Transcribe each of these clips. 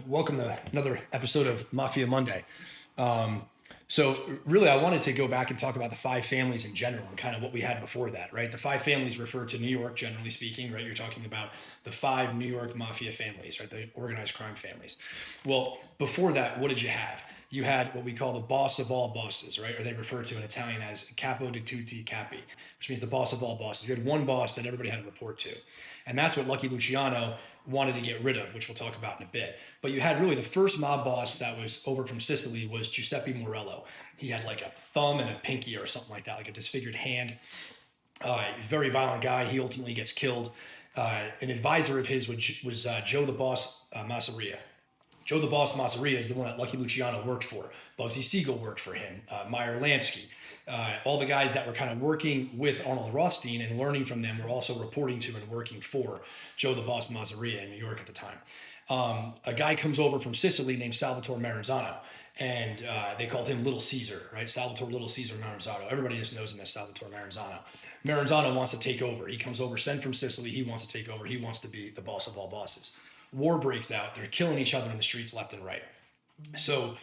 Welcome to another episode of Mafia Monday. So really, I wanted to go back and talk about the five families in general and kind of what we had before that, right? The five families refer to New York, generally speaking, right? You're talking about the five New York Mafia families, right? The organized crime families. Well, before that, what did you have? You had what we call the boss of all bosses, right? Or they refer to in Italian as capo di tutti capi, which means the boss of all bosses. You had one boss that everybody had to report to. And that's what Lucky Luciano wanted to get rid of, which we'll talk about in a bit. But you had really the first mob boss that was over from Sicily was Giuseppe Morello. He had like a thumb and a pinky or something like that, like a disfigured hand. Very violent guy. He ultimately gets killed. An advisor of his was Joe the Boss Masseria. Joe the Boss Masseria is the one that Lucky Luciano worked for. Bugsy Siegel worked for him. Meyer Lansky. All the guys that were kind of working with Arnold Rothstein and learning from them were also reporting to and working for Joe the Boss Masseria in New York at the time. A guy comes over from Sicily named Salvatore Maranzano, and they called him Little Caesar, right? Salvatore Little Caesar Maranzano. Everybody just knows him as Salvatore Maranzano. Maranzano wants to take over. He comes over, sent from Sicily. He wants to take over. He wants to be the boss of all bosses. War breaks out. They're killing each other in the streets left and right. So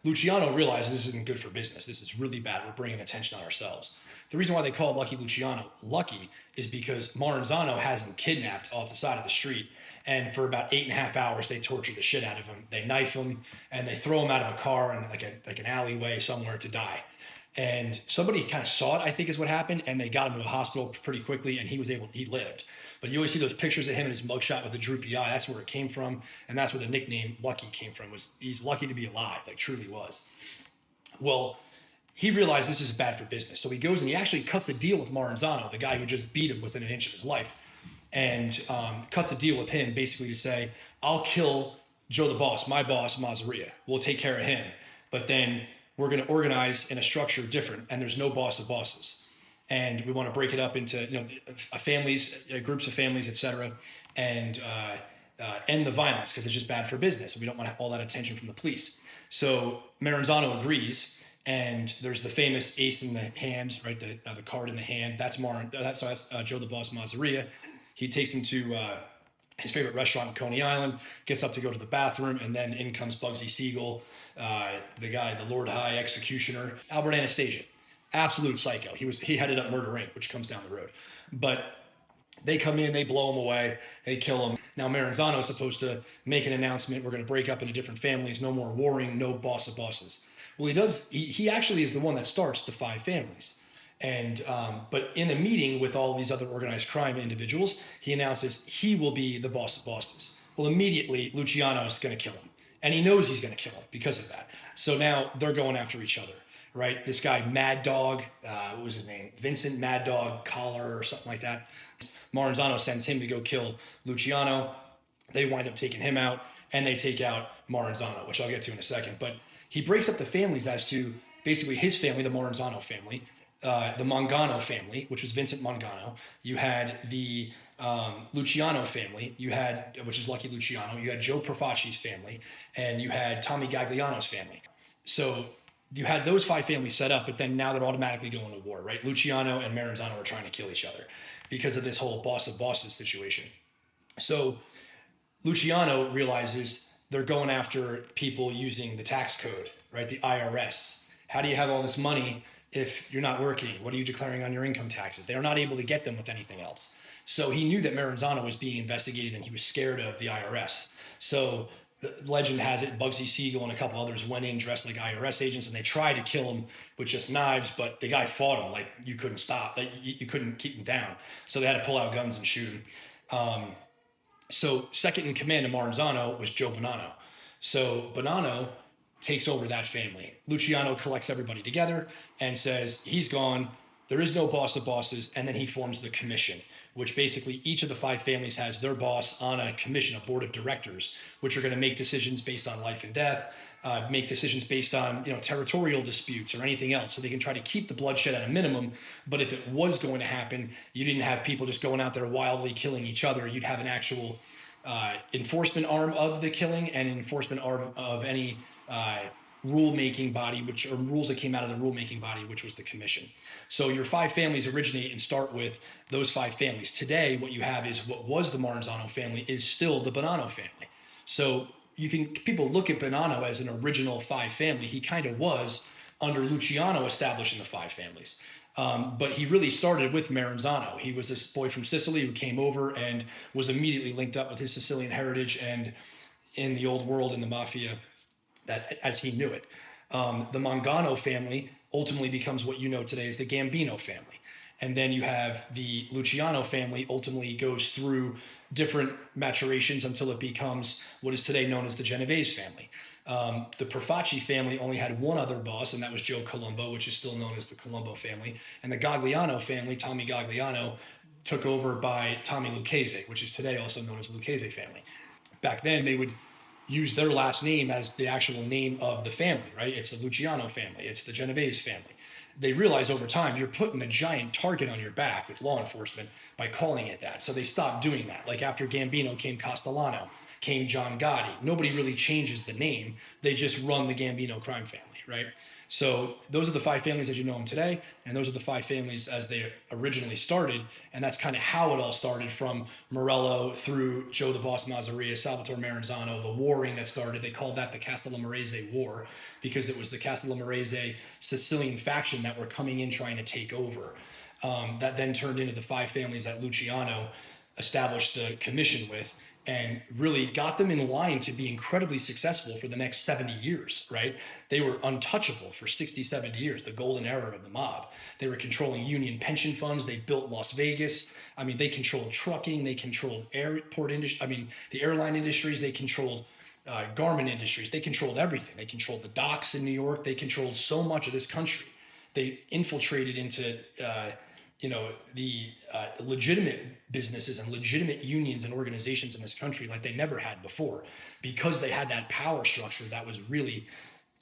Luciano realizes this isn't good for business. This is really bad. We're bringing attention on ourselves. The reason why they call Lucky Luciano lucky is because Maranzano has him kidnapped off the side of the street. And for about 8.5 hours, they torture the shit out of him. They knife him and they throw him out of a car in like an alleyway somewhere to die. And somebody kind of saw it, I think is what happened. And they got him to a hospital pretty quickly and he lived. But you always see those pictures of him in his mugshot with the droopy eye. That's where it came from. And that's where the nickname Lucky came from, was he's lucky to be alive, like truly was. Well, he realized this is bad for business. So he goes and he actually cuts a deal with Maranzano, the guy who just beat him within an inch of his life, and cuts a deal with him basically to say, I'll kill Joe the Boss, my boss, Masseria. We'll take care of him. But then we're going to organize in a structure different, and there's no boss of bosses. And we want to break it up into families, groups of families, etc., and end the violence because it's just bad for business. We don't want all that attention from the police. So Maranzano agrees, and there's the famous ace in the hand, right? The card in the hand. That's Joe the Boss Masseria. He takes him to his favorite restaurant in Coney Island, gets up to go to the bathroom, and then in comes Bugsy Siegel, the guy, the Lord High Executioner, Albert Anastasia. Absolute psycho. He headed up Murder Inc., which comes down the road. But they come in, they blow him away, they kill him. Now Maranzano is supposed to make an announcement. We're going to break up into different families. No more warring, no boss of bosses. Well, he does. He actually is the one that starts the five families. And but in the meeting with all these other organized crime individuals, he announces he will be the boss of bosses. Well, immediately Luciano is going to kill him, and he knows he's going to kill him because of that. So now they're going after each other. Right, this guy Mad Dog, what was his name? Vincent Mad Dog Collar or something like that. Maranzano sends him to go kill Luciano. They wind up taking him out, and they take out Maranzano, which I'll get to in a second. But he breaks up the families as to basically his family, the Maranzano family, the Mangano family, which was Vincent Mangano. You had the Luciano family, which is Lucky Luciano. You had Joe Profaci's family, and you had Tommy Gagliano's family. So you had those five families set up, but then now they're automatically going to war, right? Luciano and Maranzano are trying to kill each other because of this whole boss of bosses situation. So Luciano realizes they're going after people using the tax code, right? The IRS. How do you have all this money if you're not working? What are you declaring on your income taxes? They are not able to get them with anything else. So he knew that Maranzano was being investigated and he was scared of the IRS. So the legend has it Bugsy Siegel and a couple others went in dressed like IRS agents, and they tried to kill him with just knives, but the guy fought him like you couldn't stop, like you couldn't keep him down. So they had to pull out guns and shoot him. So second in command of Maranzano was Joe Bonanno. So Bonanno takes over that family. Luciano collects everybody together and says he's gone. There is no boss of bosses, and then he forms the commission, which basically each of the five families has their boss on a commission, a board of directors, which are going to make decisions based on life and death, make decisions based on territorial disputes or anything else. So they can try to keep the bloodshed at a minimum. But if it was going to happen, you didn't have people just going out there wildly killing each other. You'd have an actual enforcement arm of the killing and an enforcement arm of any rule-making body, or rules that came out of the rule-making body, which was the commission. So your five families originate and start with those five families. Today, what you have is what was the Maranzano family is still the Bonanno family. So people look at Bonanno as an original five family. He kind of was under Luciano establishing the five families. But he really started with Maranzano. He was this boy from Sicily who came over and was immediately linked up with his Sicilian heritage and in the old world in the mafia that as he knew it. The Mangano family ultimately becomes what you know today as the Gambino family. And then you have the Luciano family ultimately goes through different maturations until it becomes what is today known as the Genovese family. The Perfacci family only had one other boss, and that was Joe Colombo, which is still known as the Colombo family. And the Gagliano family, Tommy Gagliano, took over by Tommy Lucchese, which is today also known as the Lucchese family. Back then, they would use their last name as the actual name of the family, right? It's the Luciano family, it's the Genovese family. They realize over time you're putting a giant target on your back with law enforcement by calling it that. So they stopped doing that. Like after Gambino came Castellano, came John Gotti. Nobody really changes the name. They just run the Gambino crime family, right? So those are the five families as you know them today, and those are the five families as they originally started, and that's kind of how it all started from Morello through Joe the Boss Mazzaria, Salvatore Maranzano, the warring that started. They called that the Castellamarese War because it was the Castellamarese Sicilian faction that were coming in trying to take over. That then turned into the five families that Luciano established the commission with, and really got them in line to be incredibly successful for the next 70 years, right? They were untouchable for 60, 70 years, the golden era of the mob. They were controlling union pension funds. They built Las Vegas. I mean, they controlled trucking. They controlled airport industry. I mean, the airline industries. They controlled garment industries. They controlled everything. They controlled the docks in New York. They controlled so much of this country. They infiltrated into the legitimate businesses and legitimate unions and organizations in this country like they never had before, because they had that power structure that was really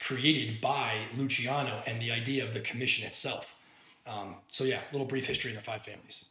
created by Luciano and the idea of the commission itself. So yeah, a little brief history in the five families.